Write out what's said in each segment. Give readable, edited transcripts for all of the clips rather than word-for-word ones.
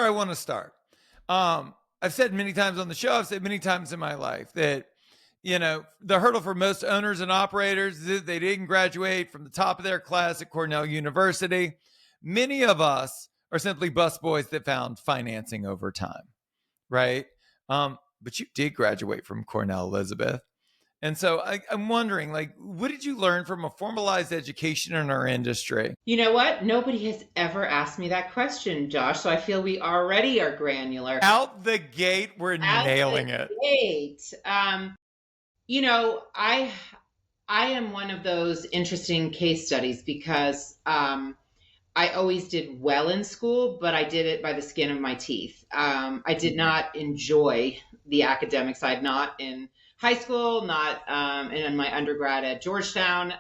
I want to start. I've said many times on the show, I've said many times in my life that, the hurdle for most owners and operators is that they didn't graduate from the top of their class at Cornell University. Many of us are simply busboys that found financing over time, right? But you did graduate from Cornell, Elizabeth. And so I'm wondering, what did you learn from a formalized education in our industry? You know what? Nobody has ever asked me that question, Josh. So I feel we already are granular. Out the gate, we're nailing it. Gate. I am one of those interesting case studies because I always did well in school, but I did it by the skin of my teeth. I did not enjoy the academic side, not in high school, not in my undergrad at Georgetown,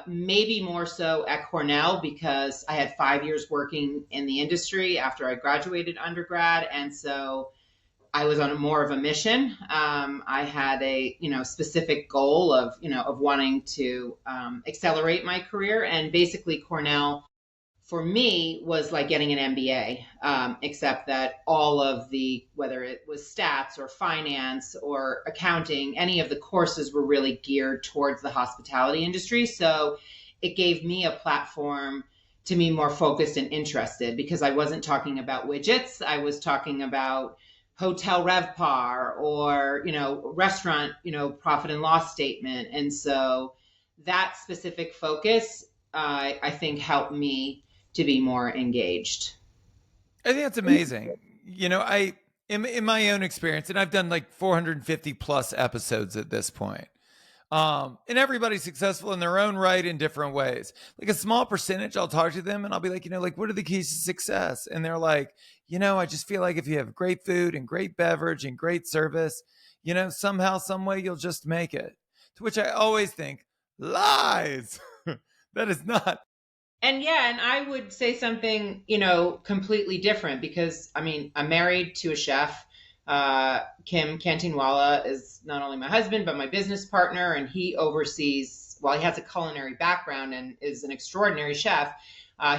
maybe more so at Cornell because I had 5 years working in the industry after I graduated undergrad. And so I was on more of a mission. I had a, specific goal of wanting to accelerate my career. And basically Cornell for me was like getting an MBA, except that all of the, whether it was stats or finance or accounting, any of the courses were really geared towards the hospitality industry. So it gave me a platform to be more focused and interested because I wasn't talking about widgets. I was talking about hotel RevPAR or, restaurant, profit and loss statement. And so that specific focus, I think helped me to be more engaged. I think that's amazing. I in my own experience, and I've done like 450 plus episodes at this point. And everybody's successful in their own right in different ways. Like a small percentage, I'll talk to them and I'll be like, what are the keys to success? And they're like, I just feel like if you have great food and great beverage and great service, somehow, some way you'll just make it. To which I always think, lies. That is not. And I would say something, completely different because I'm married to a chef. Kim Cantinwala is not only my husband, but my business partner. And he oversees, while he has a culinary background and is an extraordinary chef,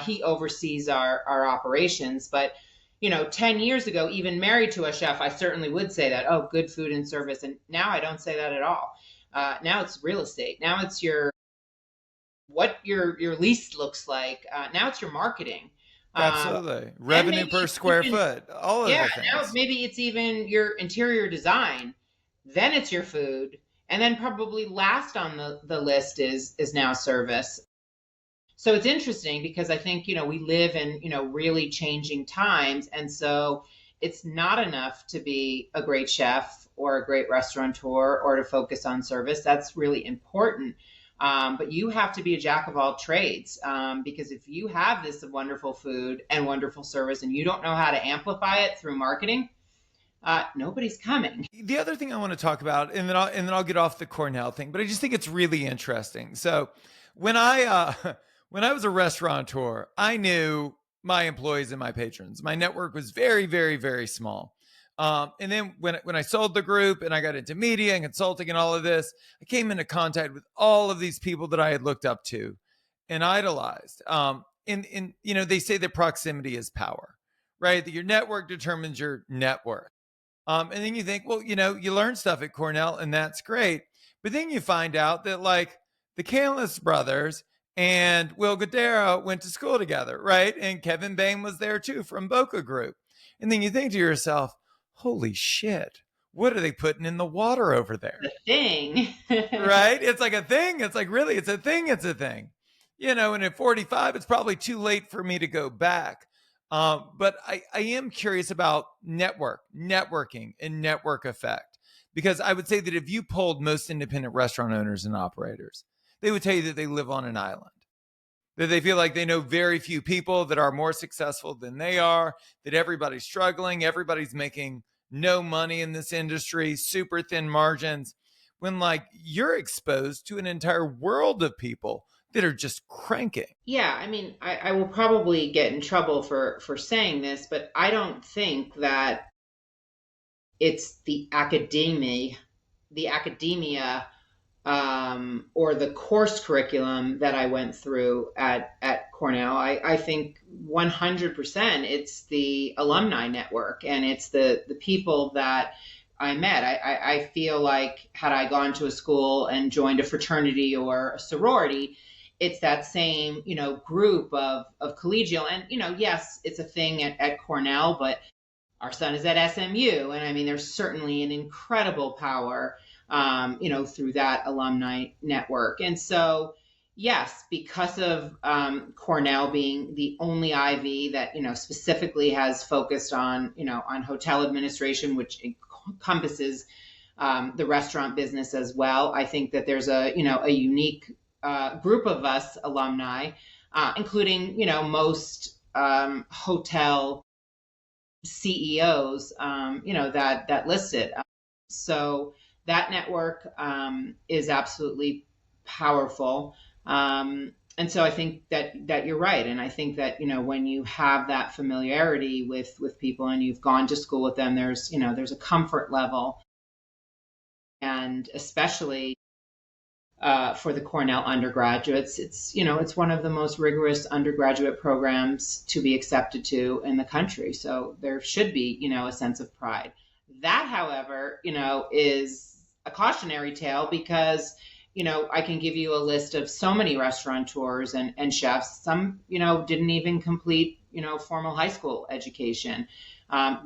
he oversees our operations. But, 10 years ago, even married to a chef, I certainly would say that, oh, good food and service. And now I don't say that at all. Now it's real estate. Now it's what your lease looks like. Now it's your marketing. Absolutely. Revenue per square foot. All of the things. Now maybe it's even your interior design. Then it's your food. And then probably last on the list is now service. So it's interesting because I think, we live in, really changing times. And so it's not enough to be a great chef or a great restaurateur or to focus on service. That's really important. But you have to be a jack of all trades because if you have this wonderful food and wonderful service and you don't know how to amplify it through marketing, nobody's coming. The other thing I want to talk about, and then I'll get off the Cornell thing, but I just think it's really interesting. So when I was a restaurateur, I knew my employees and my patrons. My network was very, very, very small. And then when I sold the group and I got into media and consulting and all of this, I came into contact with all of these people that I had looked up to and idolized. And they say that proximity is power, right? That your network determines your net worth. And then you think, well, you learn stuff at Cornell and that's great. But then you find out that like the Kalis brothers and Will Guidera went to school together, right? And Kevin Bain was there too from Boca Group. And then you think to yourself, holy shit, what are they putting in the water over there? The thing. Right? It's like a thing. It's like, really, it's a thing. It's a thing. And at 45, it's probably too late for me to go back. But I am curious about networking and network effect. Because I would say that if you polled most independent restaurant owners and operators, they would tell you that they live on an island. That they feel like they know very few people that are more successful than they are, that everybody's struggling, everybody's making no money in this industry, super thin margins, when like you're exposed to an entire world of people that are just cranking. Yeah, I will probably get in trouble for saying this, but I don't think that it's the academia or the course curriculum that I went through at Cornell. I think 100% it's the alumni network, and it's the people that I met. I feel like had I gone to a school and joined a fraternity or a sorority, it's that same, group of collegial. And, yes, it's a thing at Cornell, but our son is at SMU. And I mean, there's certainly an incredible power, through that alumni network. And so, yes, because of Cornell being the only Ivy that, specifically has focused on hotel administration, which encompasses the restaurant business as well. I think that there's a unique group of us alumni, including, most hotel CEOs, that listed. So that network is absolutely powerful. And so I think that you're right. And I think that, when you have that familiarity with people and you've gone to school with them, there's a comfort level. And especially for the Cornell undergraduates, it's one of the most rigorous undergraduate programs to be accepted to in the country. So there should be, a sense of pride. That, however, is a cautionary tale because, I can give you a list of so many restaurateurs and chefs. Some, didn't even complete, formal high school education.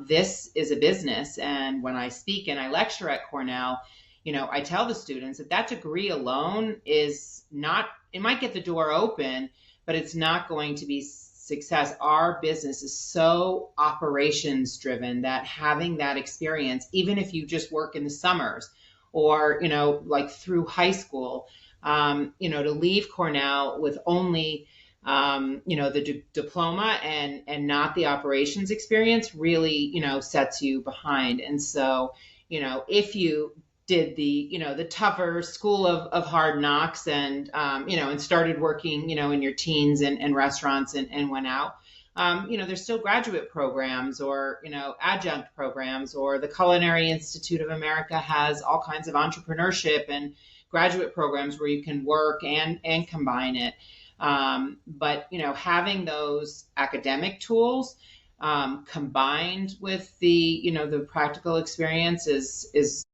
This is a business. And when I speak and I lecture at Cornell, I tell the students that degree alone is not, it might get the door open, but it's not going to be success. Our business is so operations driven that having that experience, even if you just work in the summers or, like through high school, to leave Cornell with only, the diploma and not the operations experience really, sets you behind. And so, if you did the tougher school of hard knocks and and started working in your teens in restaurants and went out, there's still graduate programs or adjunct programs, or the Culinary Institute of America has all kinds of entrepreneurship and graduate programs where you can work and combine it. But having those academic tools combined with the practical experience is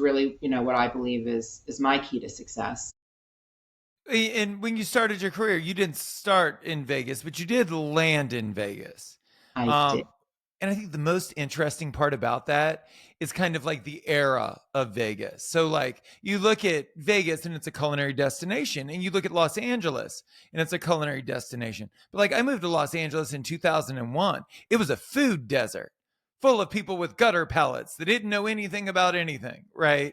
really, what I believe is my key to success. And when you started your career, you didn't start in Vegas, but you did land in Vegas. I did. Um, and I think the most interesting part about that is kind of like the era of Vegas. So, like, you look at Vegas and it's a culinary destination, and you look at Los Angeles and it's a culinary destination. But, like, I moved to Los Angeles in 2001. It was a food desert full of people with gutter palates that didn't know anything about anything, right?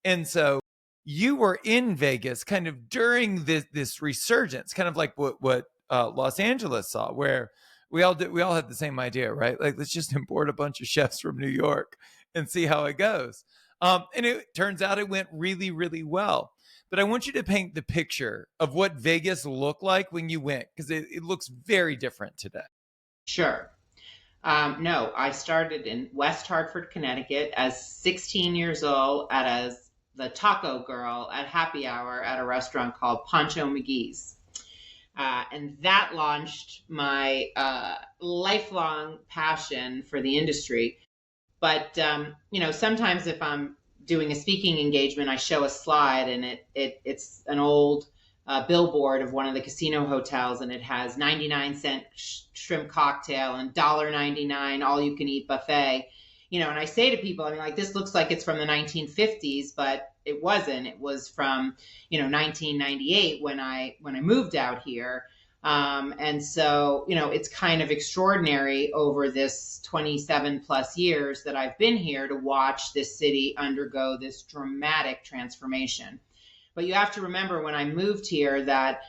And so you were in Vegas kind of during this resurgence, kind of like what Los Angeles saw, where we all had the same idea, right? Like, let's just import a bunch of chefs from New York and see how it goes. And it turns out it went really, really well. But I want you to paint the picture of what Vegas looked like when you went, because it looks very different today. Sure. No, I started in West Hartford, Connecticut as 16 years old the taco girl at happy hour at a restaurant called Pancho McGee's. And that launched my lifelong passion for the industry. But, sometimes if I'm doing a speaking engagement, I show a slide and it's an old billboard of one of the casino hotels, and it has 99-cent shrimp cocktail and $1.99 all you can eat buffet. And I say to people, I mean, like, this looks like it's from the 1950s, but it wasn't. It was from 1998 when I moved out here. And so, it's kind of extraordinary over this 27 plus years that I've been here to watch this city undergo this dramatic transformation. But you have to remember, when I moved here, that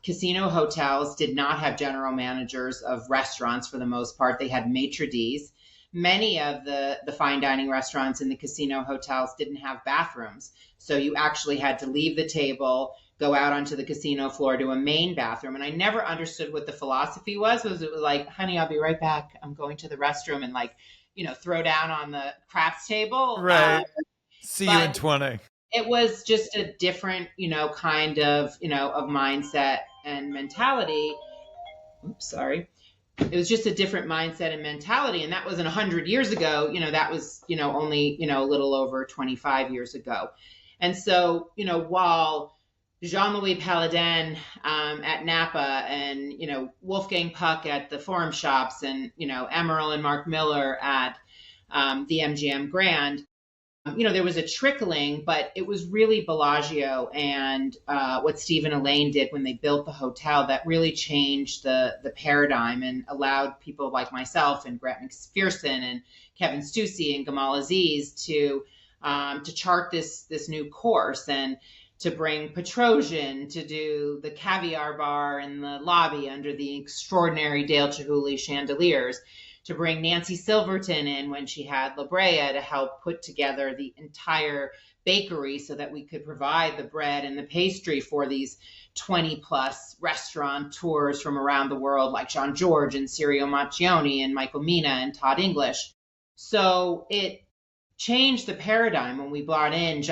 casino hotels did not have general managers of restaurants for the most part. They had maitre d's. Many of the fine dining restaurants in the casino hotels didn't have bathrooms. So you actually had to leave the table, go out onto the casino floor to a main bathroom. And I never understood what the philosophy was. It was like, honey, I'll be right back. I'm going to the restroom, and throw down on the craps table. Right. See you in 20. it was just a different, kind of, of mindset and mentality. Oops, sorry. It was just a different mindset and mentality. And that wasn't 100 years ago. That was, only, a little over 25 years ago. And so, while Jean-Louis Paladin at Napa and, Wolfgang Puck at the Forum Shops and, Emeril and Mark Miller at the MGM Grand, there was a trickling, but it was really Bellagio and what Steve and Elaine did when they built the hotel that really changed the paradigm and allowed people like myself and Grant McPherson and Kevin Stussy and Gamal Aziz to chart this new course and to bring Petrosian to do the caviar bar in the lobby under the extraordinary Dale Chihuly chandeliers, to bring Nancy Silverton in when she had La Brea to help put together the entire bakery so that we could provide the bread and the pastry for these 20 plus restaurateurs from around the world like Jean George and Sirio Macchioni and Michael Mina and Todd English. So it changed the paradigm when we brought in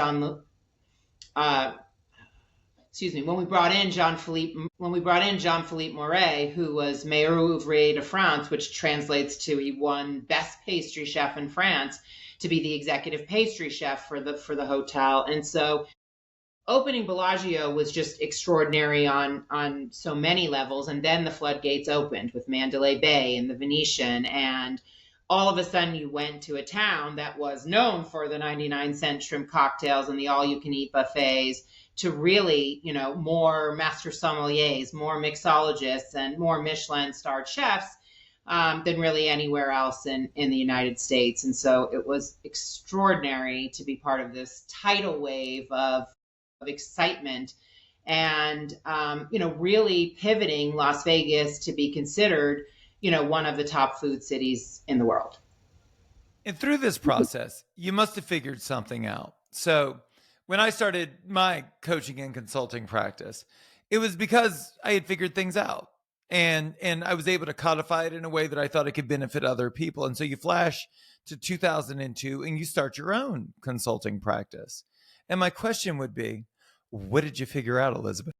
when we brought in Jean-Philippe Moret, who was Meilleur Ouvrier de France, which translates to he won Best Pastry Chef in France, to be the executive pastry chef for the hotel. And so opening Bellagio was just extraordinary on so many levels. And then the floodgates opened with Mandalay Bay and the Venetian, and all of a sudden you went to a town that was known for the 99-cent shrimp cocktails and the all-you-can-eat buffets, to really, more master sommeliers, more mixologists, and more Michelin-starred chefs than really anywhere else in the United States. And so it was extraordinary to be part of this tidal wave of excitement and, really pivoting Las Vegas to be considered, one of the top food cities in the world. And through this process, you must have figured something out. So when I started my coaching and consulting practice, it was because I had figured things out and I was able to codify it in a way that I thought it could benefit other people. And so you flash to 2002 and you start your own consulting practice. And my question would be, what did you figure out, Elizabeth?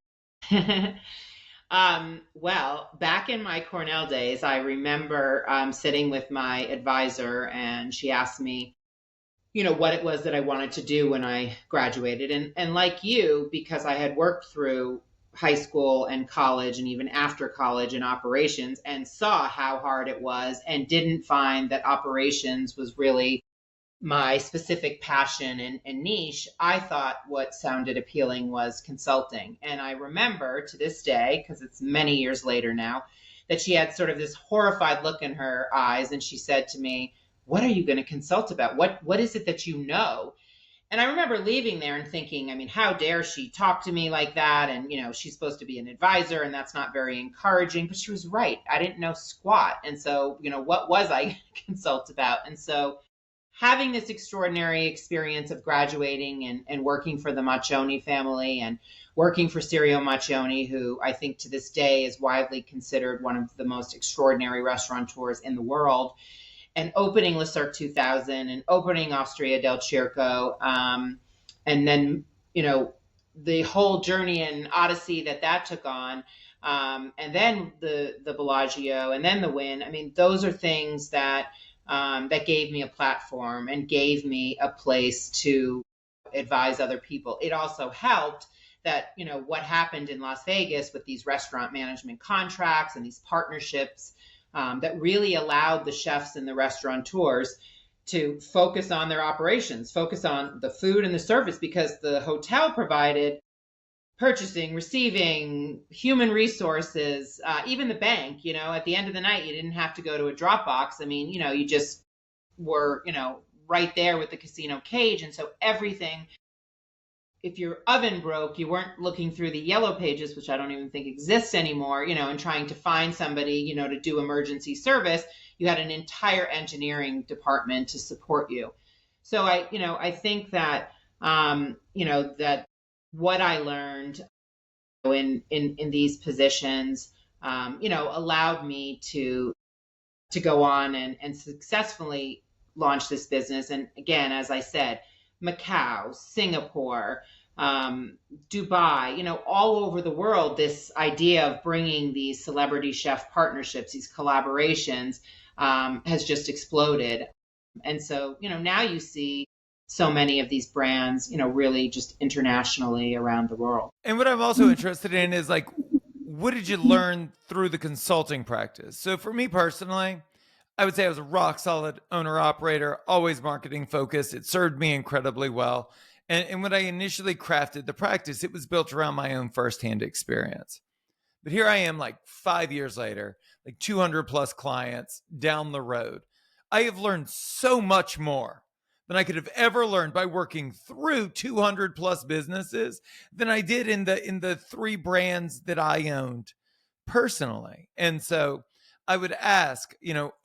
Well, back in my Cornell days, I remember sitting with my advisor, and she asked me, what it was that I wanted to do when I graduated. And like you, because I had worked through high school and college and even after college in operations and saw how hard it was and didn't find that operations was really my specific passion and niche, I thought what sounded appealing was consulting. And I remember to this day, because it's many years later now, that she had sort of this horrified look in her eyes. And she said to me, "What are you going to consult about? What is it that you know?" And I remember leaving there and thinking, I mean, how dare she talk to me like that? And, she's supposed to be an advisor and that's not very encouraging, but she was right. I didn't know squat. And so, what was I going to consult about? And so having this extraordinary experience of graduating and working for the Macchioni family and working for Sirio Macchioni, who I think to this day is widely considered one of the most extraordinary restaurateurs in the world, and opening Le Cirque 2000 and opening Osteria del Circo, and then, the whole journey and odyssey that took on, and then the Bellagio, and then the Wynn. I mean, those are things that gave me a platform and gave me a place to advise other people. It also helped that, what happened in Las Vegas with these restaurant management contracts and these partnerships that really allowed the chefs and the restaurateurs to focus on their operations, focus on the food and the service, because the hotel provided purchasing, receiving, human resources, even the bank. At the end of the night, you didn't have to go to a Dropbox. I mean, you just were, right there with the casino cage. And so everything, if your oven broke, you weren't looking through the yellow pages, which I don't even think exists anymore, and trying to find somebody, to do emergency service. You had an entire engineering department to support you. So I think that, that what I learned in these positions, allowed me to go on and successfully launch this business. And again, as I said, Macau, Singapore, Dubai, all over the world, this idea of bringing these celebrity chef partnerships, these collaborations, has just exploded. And so, now you see so many of these brands, really just internationally around the world. And what I'm also interested in is like, what did you learn through the consulting practice? So for me personally, I would say I was a rock solid owner operator, always marketing focused. It served me incredibly well. And when I initially crafted the practice, it was built around my own firsthand experience. But here I am, like 5 years later, like 200 plus clients down the road. I have learned so much more than I could have ever learned by working through 200 plus businesses than I did in the three brands that I owned personally. And so I would ask,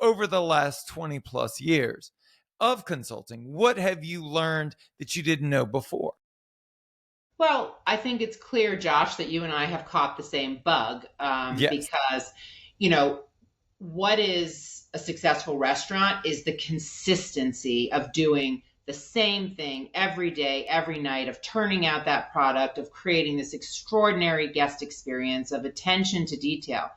over the last 20 plus years of consulting, what have you learned that you didn't know before? Well, I think it's clear, Josh, that you and I have caught the same bug, Yes. because, what is a successful restaurant is the consistency of doing the same thing every day, every night, of turning out that product, of creating this extraordinary guest experience, of attention to detail.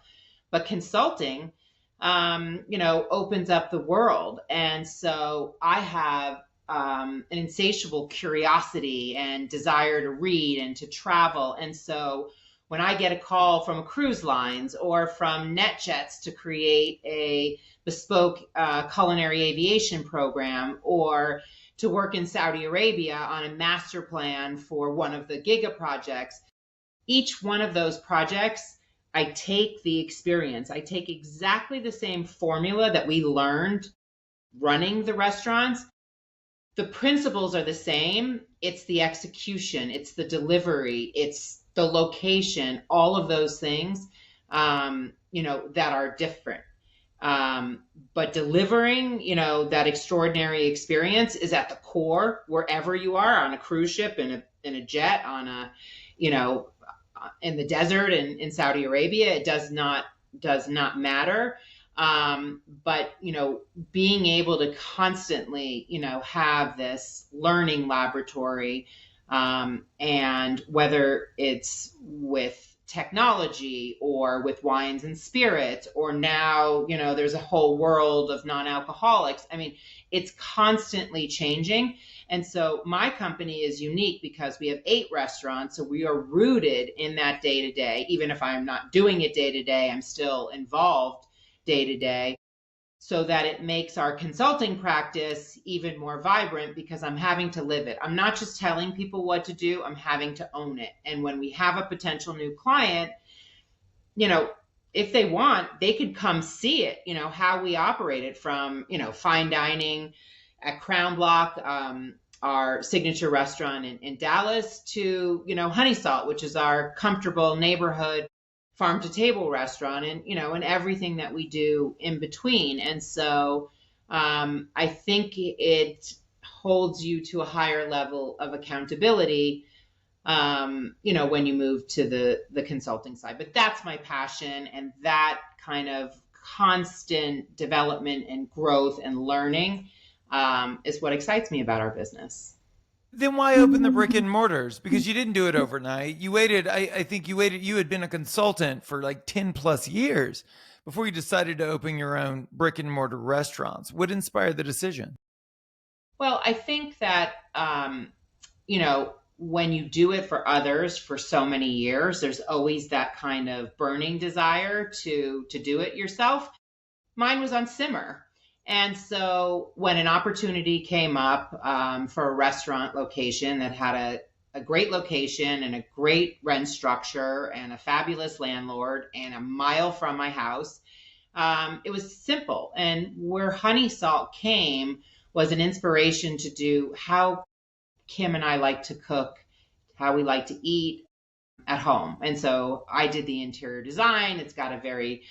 But consulting, opens up the world. And so I have an insatiable curiosity and desire to read and to travel. And so when I get a call from a cruise lines or from NetJets to create a bespoke culinary aviation program, or to work in Saudi Arabia on a master plan for one of the Giga projects, each one of those projects, I take the experience. I take exactly the same formula that we learned running the restaurants. The principles are the same. It's the execution, it's the delivery, it's the location, all of those things, that are different. But delivering, that extraordinary experience is at the core, wherever you are, on a cruise ship, in a jet, on a, in the desert in Saudi Arabia. It does not matter. But being able to constantly, have this learning laboratory, and whether it's with technology or with wines and spirits, or now, there's a whole world of non-alcoholics. I mean, it's constantly changing. And so my company is unique because we have 8 restaurants. So we are rooted in that day to day. Even if I'm not doing it day to day, I'm still involved day to day, so that it makes our consulting practice even more vibrant, because I'm having to live it. I'm not just telling people what to do, I'm having to own it. And when we have a potential new client, if they want, they could come see it, how we operate it, from, fine dining at Crown Block, our signature restaurant in Dallas, to, Honey Salt, which is our comfortable neighborhood farm to table restaurant, and everything that we do in between. And so I think it holds you to a higher level of accountability, when you move to the consulting side. But that's my passion, and that kind of constant development and growth and learning is what excites me about our business. Then why open the brick and mortars? Because you didn't do it overnight. You waited, I think you had been a consultant for like 10 plus years before you decided to open your own brick and mortar restaurants. What inspired the decision? Well, I think that, when you do it for others for so many years, there's always that kind of burning desire to do it yourself. Mine was on simmer. And so when an opportunity came up for a restaurant location that had a great location and a great rent structure and a fabulous landlord and a mile from my house, it was simple. And where Honey Salt came was an inspiration to do how Kim and I like to cook, how we like to eat at home. And so I did the interior design. It's got a very,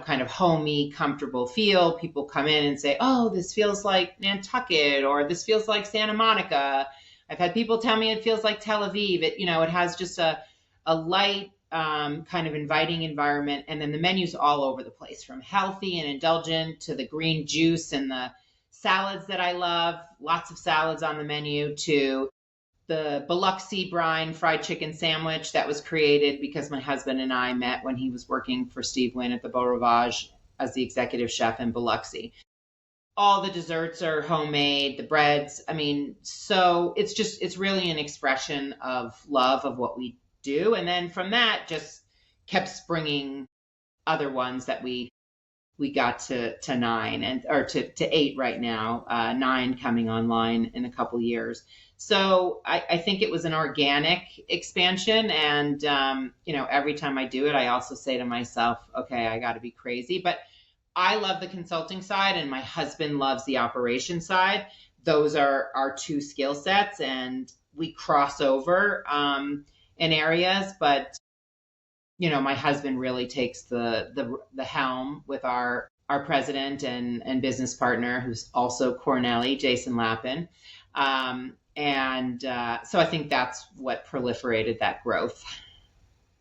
kind of homey, comfortable feel. People come in and say, oh, this feels like Nantucket, or this feels like Santa Monica. I've had people tell me it feels like Tel Aviv. It has just a light, kind of inviting environment. And then the menu's all over the place, from healthy and indulgent to the green juice and the salads that I love, lots of salads on the menu, to the Biloxi brine fried chicken sandwich that was created because my husband and I met when he was working for Steve Wynn at the Beau Rivage as the executive chef in Biloxi. All the desserts are homemade, the breads. I mean, so it's really an expression of love of what we do. And then from that, just kept springing other ones that we got to nine and or to eight right now, nine coming online in a couple years. So I think it was an organic expansion. And, every time I do it, I also say to myself, okay, I got to be crazy. But I love the consulting side and my husband loves the operation side. Those are our two skill sets and we cross over in areas, but my husband really takes the helm with our president and business partner, who's also Cornell, Jason Lappin. So I think that's what proliferated that growth.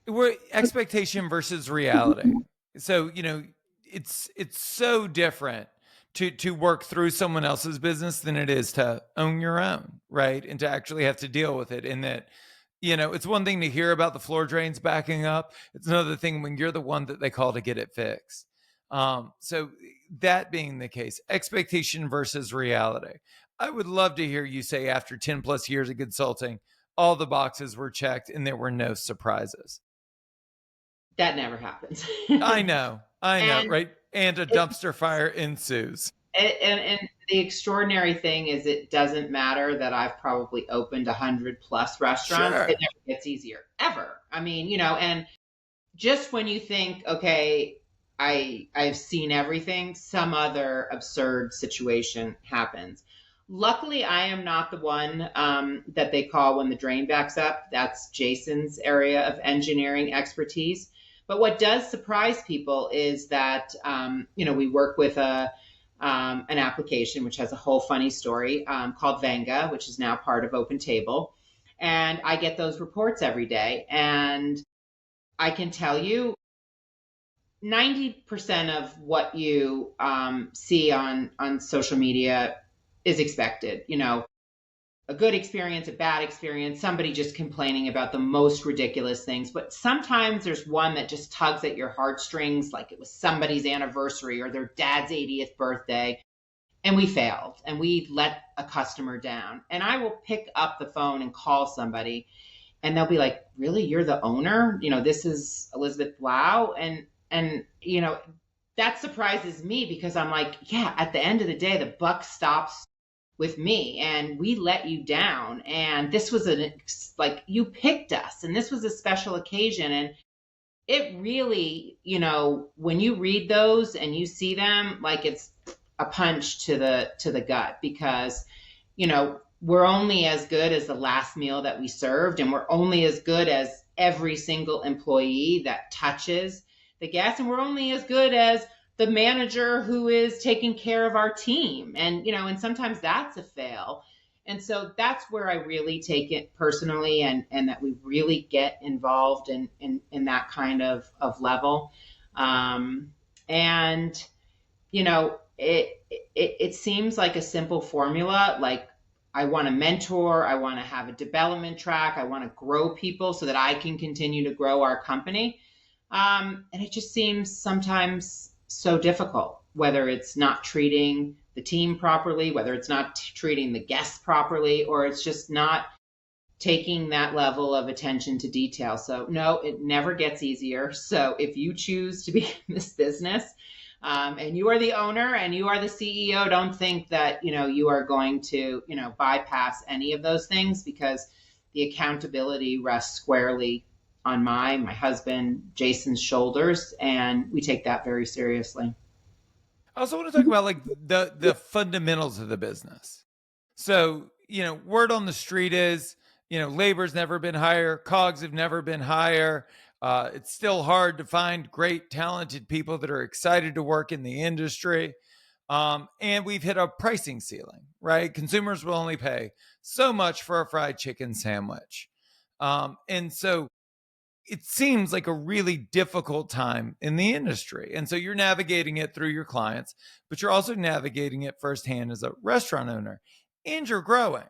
We're expectation versus reality. So, it's so different to work through someone else's business than it is to own your own, right? And to actually have to deal with it. And that, it's one thing to hear about the floor drains backing up. It's another thing when you're the one that they call to get it fixed. So that being the case, expectation versus reality. I would love to hear you say after 10 plus years of consulting, all the boxes were checked and there were no surprises. That never happens. I know, and right? And a dumpster fire ensues. and the extraordinary thing is it doesn't matter that I've probably opened 100 plus restaurants. Sure. It never gets easier ever. I mean, and just when you think, okay, I've seen everything, some other absurd situation happens. Luckily, I am not the one that they call when the drain backs up. That's Jason's area of engineering expertise. But what does surprise people is that we work with an application which has a whole funny story called Venga, which is now part of Open Table, and I get those reports every day, and I can tell you 90% of what you see on social media is expected. A good experience, a bad experience, somebody just complaining about the most ridiculous things. But sometimes there's one that just tugs at your heartstrings, like it was somebody's anniversary or their dad's 80th birthday, and we failed and we let a customer down. And I will pick up the phone and call somebody, and they'll be like, "Really, you're the owner? This is Elizabeth Blau?" And that surprises me because I'm like, yeah, at the end of the day, the buck stops with me and we let you down. And this was you picked us and this was a special occasion. And it really, when you read those and you see them, like it's a punch to the gut because, we're only as good as the last meal that we served. And we're only as good as every single employee that touches the guest. And we're only as good as the manager who is taking care of our team. And, and sometimes that's a fail. And so that's where I really take it personally and that we really get involved in that kind of level. And, it seems like a simple formula. Like I want to mentor, I want to have a development track, I want to grow people so that I can continue to grow our company. And it just seems sometimes so difficult, whether it's not treating the team properly, whether it's not treating the guests properly, or it's just not taking that level of attention to detail. So no, it never gets easier. So if you choose to be in this business and you are the owner and you are the CEO, don't think that, you are going to, bypass any of those things because the accountability rests squarely on my husband, Jason's shoulders, and we take that very seriously. I also want to talk about like the fundamentals of the business. So, word on the street is, labor's never been higher, COGS have never been higher. It's still hard to find great, talented people that are excited to work in the industry. And we've hit a pricing ceiling, right? Consumers will only pay so much for a fried chicken sandwich. And so it seems like a really difficult time in the industry. And so you're navigating it through your clients, but you're also navigating it firsthand as a restaurant owner, and you're growing.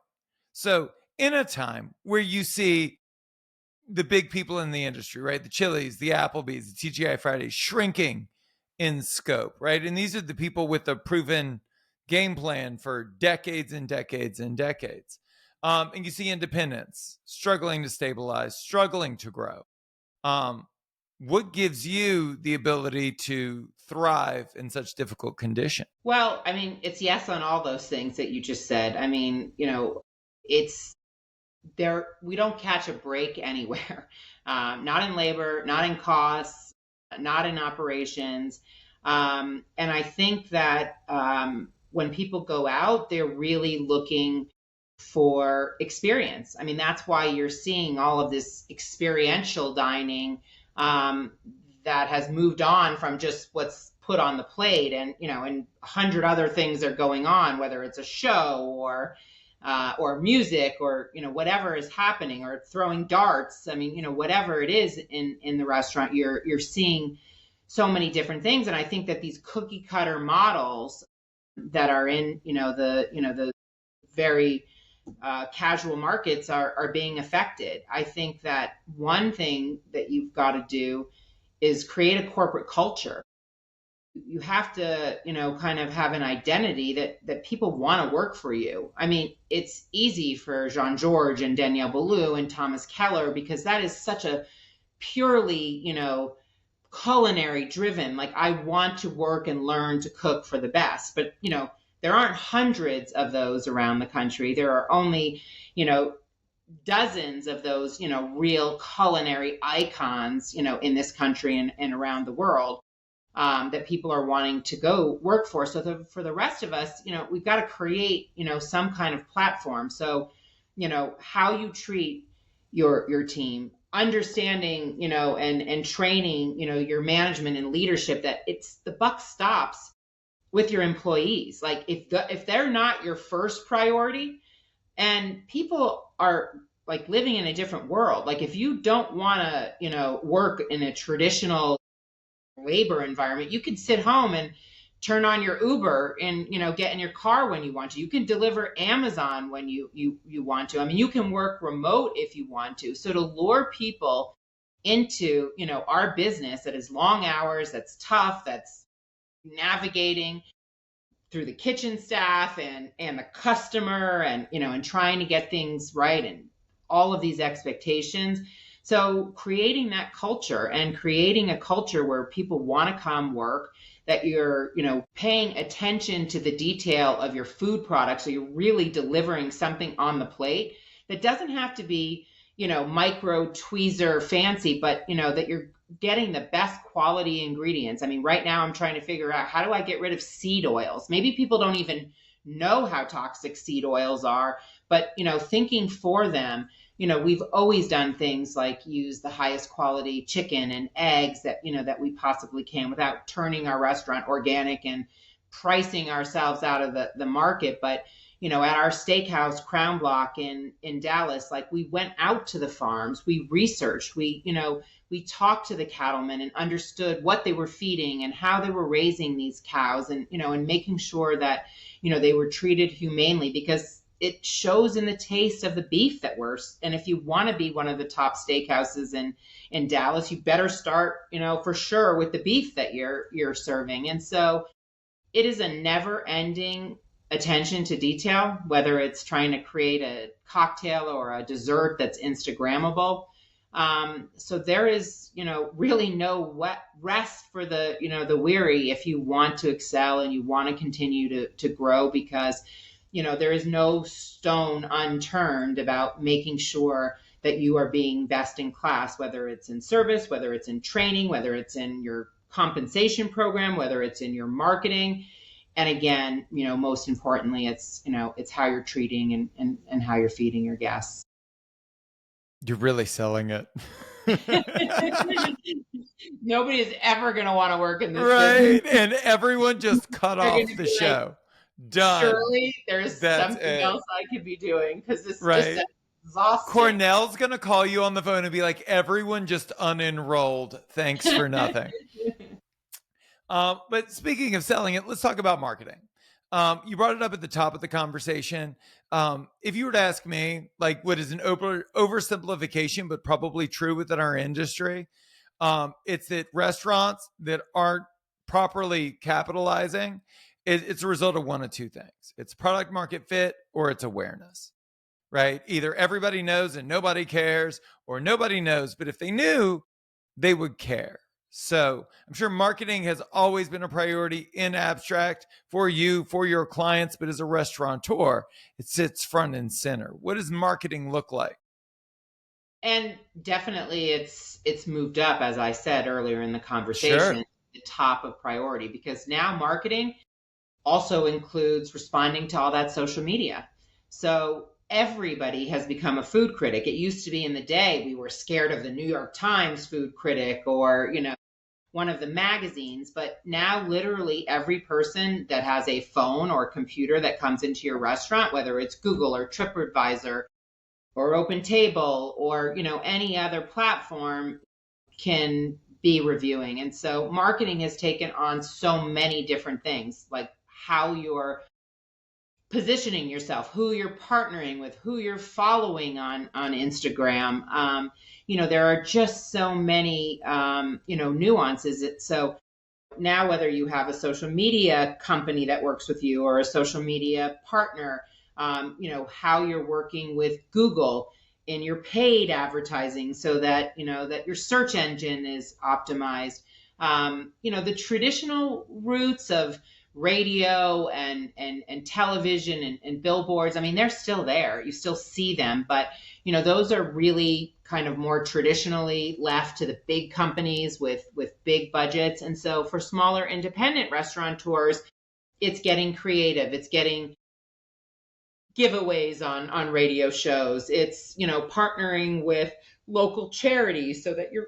So, in a time where you see the big people in the industry, right? The Chili's, the Applebee's, the TGI Fridays shrinking in scope, right? And these are the people with a proven game plan for decades and decades and decades. And you see independents struggling to stabilize, struggling to grow. Um, what gives you the ability to thrive in such difficult condition? Well, I mean, it's yes on all those things that you just said. I mean, it's there. We don't catch a break anywhere. Not in labor, not in costs, not in operations. And I think that when people go out, they're really looking for experience. I mean, that's why you're seeing all of this experiential dining that has moved on from just what's put on the plate, and and 100 other things are going on, whether it's a show or music or whatever is happening, or throwing darts. I mean, whatever it is in the restaurant, you're seeing so many different things. And I think that these cookie cutter models that are in the very casual markets are being affected. I think that one thing that you've got to do is create a corporate culture. You have to, kind of have an identity that people want to work for you. I mean, it's easy for Jean-Georges and Danielle Boulou and Thomas Keller, because that is such a purely, culinary driven, like, I want to work and learn to cook for the best. But, there aren't hundreds of those around the country. There are only, dozens of those, real culinary icons, in this country and around the world. That people are wanting to go work for. So for the rest of us, we've got to create, some kind of platform. So, how you treat your team, understanding, and training, your management and leadership, that the buck stops with your employees. Like, if they're not your first priority, and people are like living in a different world, like, if you don't want to, work in a traditional labor environment, you can sit home and turn on your Uber and get in your car when you want to. You can deliver Amazon when you want to. I mean, you can work remote if you want to. So to lure people into our business that is long hours, that's tough, that's navigating through the kitchen staff and the customer, and and trying to get things right, and all of these expectations. So creating that culture, and creating a culture where people want to come work, that you're, paying attention to the detail of your food products. So you're really delivering something on the plate that doesn't have to be, micro tweezer fancy, but, that you're getting the best quality ingredients. I mean, right now I'm trying to figure out, how do I get rid of seed oils? Maybe people don't even know how toxic seed oils are, but, thinking for them. We've always done things like use the highest quality chicken and eggs that we possibly can, without turning our restaurant organic and pricing ourselves out of the market. But, at our steakhouse, Crown Block in Dallas, like, we went out to the farms, we researched, we talked to the cattlemen and understood what they were feeding and how they were raising these cows, and, and making sure that, they were treated humanely, because it shows in the taste of the beef that and if you want to be one of the top steakhouses in Dallas, you better start, for sure, with the beef that you're serving. And so it is a never ending attention to detail, whether it's trying to create a cocktail or a dessert that's Instagrammable. So there is, really no rest for the, the weary, if you want to excel and you want to continue to grow, because there is no stone unturned about making sure that you are being best in class, whether it's in service, whether it's in training, whether it's in your compensation program, whether it's in your marketing. And again, most importantly, it's how you're treating and how you're feeding your guests. You're really selling it. Nobody is ever going to want to work in this right business. And everyone just cut off the show. Done. Surely there's something else I could be doing, because this right. just exhausting. Cornell's going to call you on the phone and be like, everyone just unenrolled. Thanks for nothing. But speaking of selling it, let's talk about marketing. You brought it up at the top of the conversation. If you were to ask me, like, what is an oversimplification, but probably true within our industry, it's that restaurants that aren't properly capitalizing, it's a result of one of two things. It's product market fit or it's awareness, right? Either everybody knows and nobody cares, or nobody knows, but if they knew, they would care. So I'm sure marketing has always been a priority in abstract for you, for your clients, but as a restaurateur, it sits front and center. What does marketing look like? And definitely it's moved up, as I said earlier in the Sure. conversation, the top of priority, because now marketing also includes responding to all that social media. So everybody has become a food critic. It used to be in the day we were scared of the New York Times food critic, or, one of the magazines, but now literally every person that has a phone or computer that comes into your restaurant, whether it's Google or TripAdvisor or Open Table or, any other platform, can be reviewing. And so marketing has taken on so many different things, like how you're positioning yourself, who you're partnering with, who you're following on Instagram. There are just so many nuances. So now, whether you have a social media company that works with you or a social media partner, how you're working with Google in your paid advertising, so that that your search engine is optimized. The traditional routes of radio and television and billboards, I mean, they're still there. You still see them, but those are really kind of more traditionally left to the big companies with big budgets. And so for smaller independent restaurateurs, it's getting creative. It's getting giveaways on radio shows. It's partnering with local charities so that you're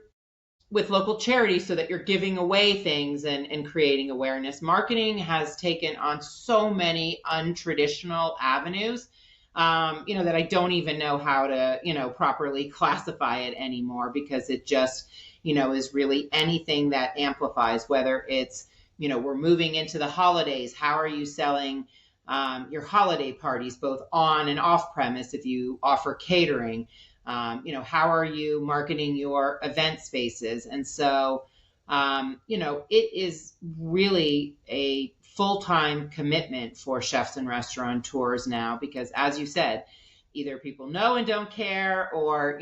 giving away things and creating awareness. Marketing has taken on so many untraditional avenues, that I don't even know how to, properly classify it anymore, because it just, is really anything that amplifies, whether it's, we're moving into the holidays. How are you selling your holiday parties, both on and off premise, if you offer catering? How are you marketing your event spaces? And so, it is really a full-time commitment for chefs and restaurateurs now, because as you said, either people know and don't care, or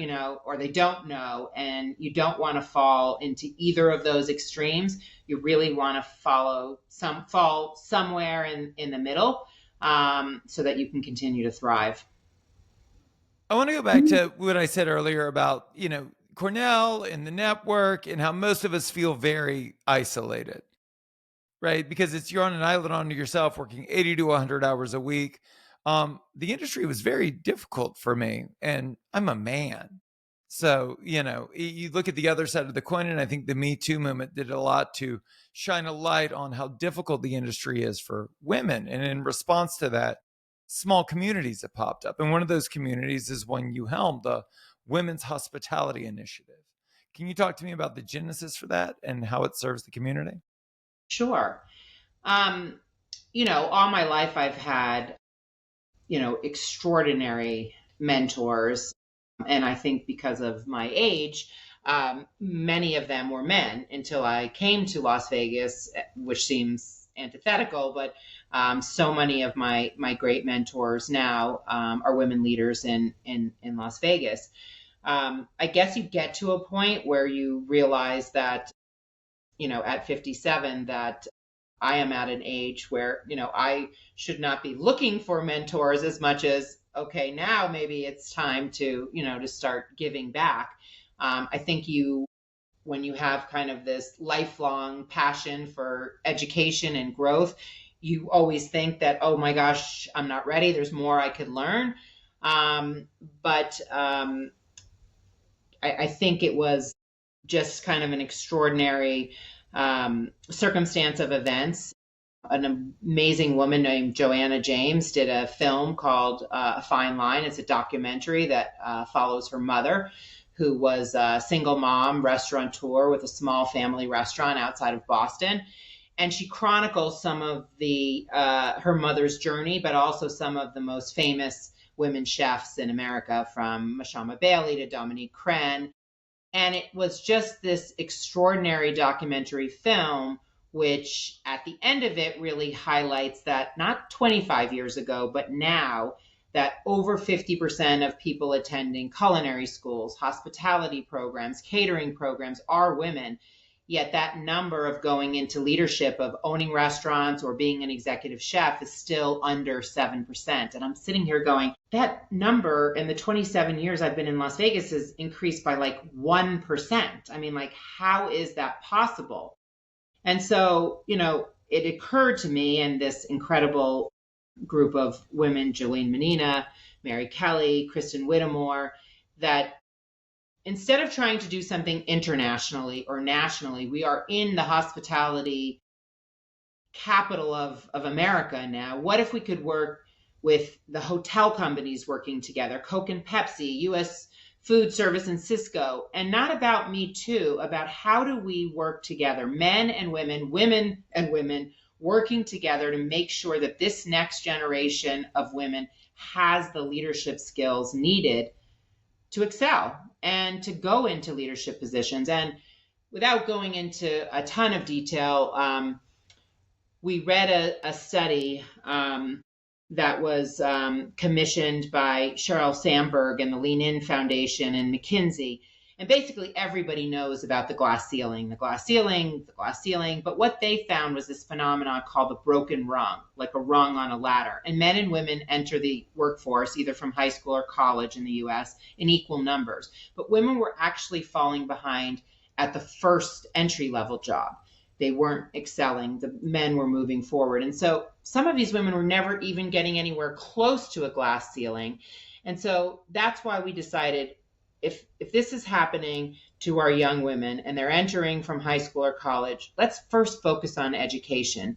they don't know, and you don't want to fall into either of those extremes. You really want to fall somewhere in the middle, so that you can continue to thrive. I want to go back to what I said earlier about, Cornell and the network and how most of us feel very isolated, right? Because you're on an island unto yourself, working 80 to 100 hours a week. The industry was very difficult for me, and I'm a man. So, you look at the other side of the coin, and I think the Me Too movement did a lot to shine a light on how difficult the industry is for women. And in response to that, small communities have popped up. And one of those communities is one you helmed, the Women's Hospitality Initiative. Can you talk to me about the genesis for that and how it serves the community? Sure. All my life I've had, extraordinary mentors. And I think because of my age, many of them were men until I came to Las Vegas, which seems antithetical, but so many of my great mentors now are women leaders in Las Vegas. I guess you get to a point where you realize that, at 57, that I am at an age where, I should not be looking for mentors as much as, okay, now maybe it's time to, to start giving back. I think when you have kind of this lifelong passion for education and growth, you always think that, oh my gosh, I'm not ready. There's more I could learn. But I think it was just kind of an extraordinary circumstance of events An amazing woman named Joanna James did a film called A Fine Line. It's a documentary that follows her mother, who was a single mom restaurateur with a small family restaurant outside of Boston. And she chronicles some of the her mother's journey, but also some of the most famous women chefs in America, from Mashama Bailey to Dominique Crenn. And it was just this extraordinary documentary film, which at the end of it really highlights that not 25 years ago, but now, that over 50% of people attending culinary schools, hospitality programs, catering programs are women. Yet that number of going into leadership, of owning restaurants or being an executive chef, is still under 7%. And I'm sitting here going, that number in the 27 years I've been in Las Vegas has increased by like 1%. I mean, like, how is that possible? And so, it occurred to me and this incredible group of women, Jolene Menina, Mary Kelly, Kristen Whittemore, that instead of trying to do something internationally or nationally, we are in the hospitality capital of America now. What if we could work with the hotel companies working together, Coke and Pepsi, US Food Service and Cisco, and not about Me Too, about how do we work together, men and women and women, working together to make sure that this next generation of women has the leadership skills needed to excel and to go into leadership positions. And without going into a ton of detail, we read a study that was commissioned by Sheryl Sandberg and the Lean In Foundation and McKinsey. And basically everybody knows about the glass ceiling. But what they found was this phenomenon called the broken rung, like a rung on a ladder. And men and women enter the workforce either from high school or college in the US in equal numbers. But women were actually falling behind at the first entry level job. They weren't excelling. The men were moving forward. And so some of these women were never even getting anywhere close to a glass ceiling. And so that's why we decided, if this is happening to our young women and they're entering from high school or college, let's first focus on education.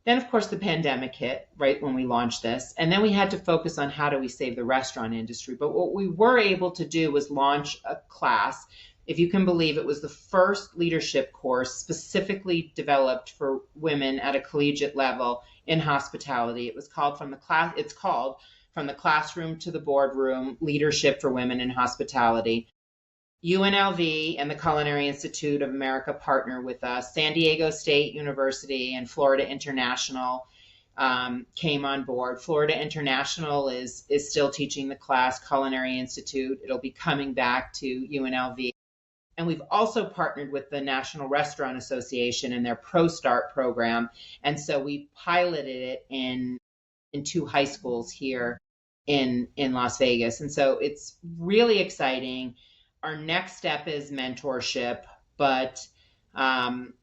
Then, of course, the pandemic hit right when we launched this. And then we had to focus on how do we save the restaurant industry. But what we were able to do was launch a class. If you can believe, it was the first leadership course specifically developed for women at a collegiate level in hospitality. It's called From the Classroom to the Boardroom, Leadership for Women in Hospitality. UNLV and the Culinary Institute of America partner with us. San Diego State University and Florida International came on board. Florida International is still teaching the class. Culinary Institute, it'll be coming back to UNLV. And we've also partnered with the National Restaurant Association and their Pro Start program. And so we piloted it in 2 high schools here in Las Vegas. And so it's really exciting. Our next step is mentorship, but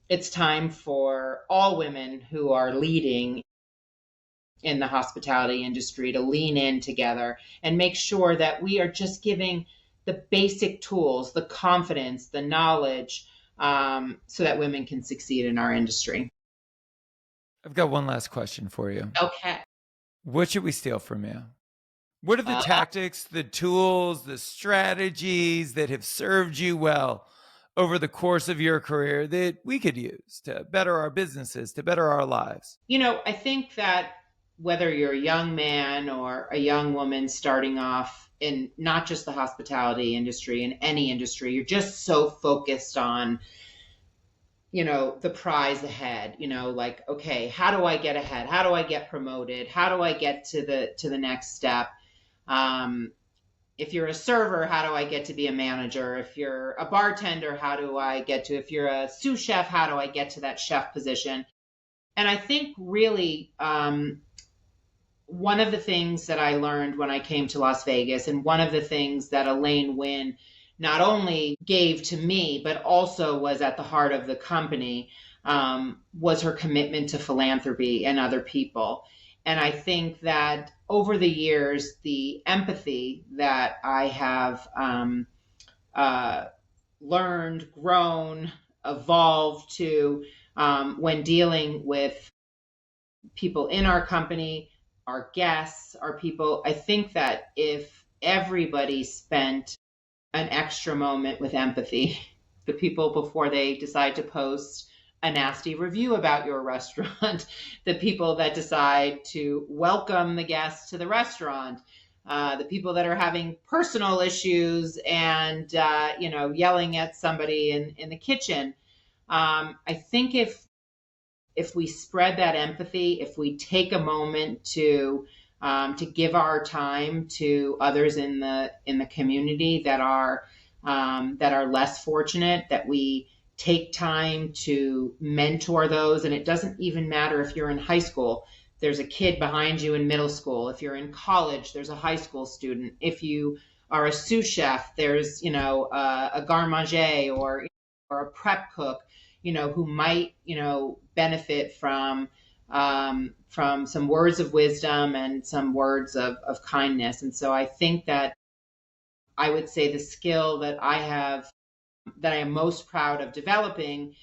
it's time for all women who are leading in the hospitality industry to lean in together and make sure that we are just giving the basic tools, the confidence, the knowledge, so that women can succeed in our industry. I've got one last question for you. Okay. What should we steal from you? What are the tactics, the tools, the strategies that have served you well over the course of your career that we could use to better our businesses, to better our lives? I think that whether you're a young man or a young woman starting off in not just the hospitality industry, in any industry, you're just so focused on, the prize ahead, like, okay, how do I get ahead? How do I get promoted? How do I get to the next step? If you're a server, how do I get to be a manager? If you're a bartender, how do I get to, if you're a sous chef, how do I get to that chef position? And I think really, one of the things that I learned when I came to Las Vegas, and one of the things that Elaine Wynn not only gave to me, but also was at the heart of the company, was her commitment to philanthropy and other people. And I think that over the years, the empathy that I have learned, grown, evolved to when dealing with people in our company, our guests, our people. I think that if everybody spent an extra moment with empathy, the people before they decide to post a nasty review about your restaurant, the people that decide to welcome the guests to the restaurant, the people that are having personal issues and yelling at somebody in the kitchen. I think if we spread that empathy, if we take a moment to give our time to others in the community that are less fortunate, that we take time to mentor those. And it doesn't even matter if you're in high school. There's a kid behind you in middle school. If you're in college, there's a high school student. If you are a sous chef, there's a garde manger or a prep cook, who might benefit from some words of wisdom and some words of kindness. And so I think that I would say the skill that I am most proud of developing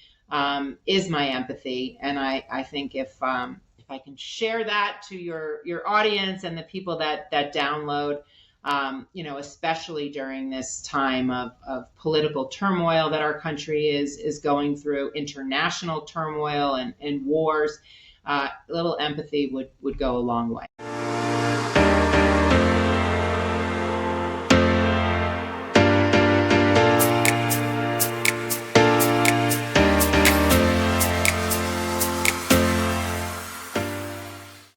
is my empathy. And I think if I can share that to your audience and the people that download, especially during this time of political turmoil that our country is going through, international turmoil and wars, a little empathy would go a long way.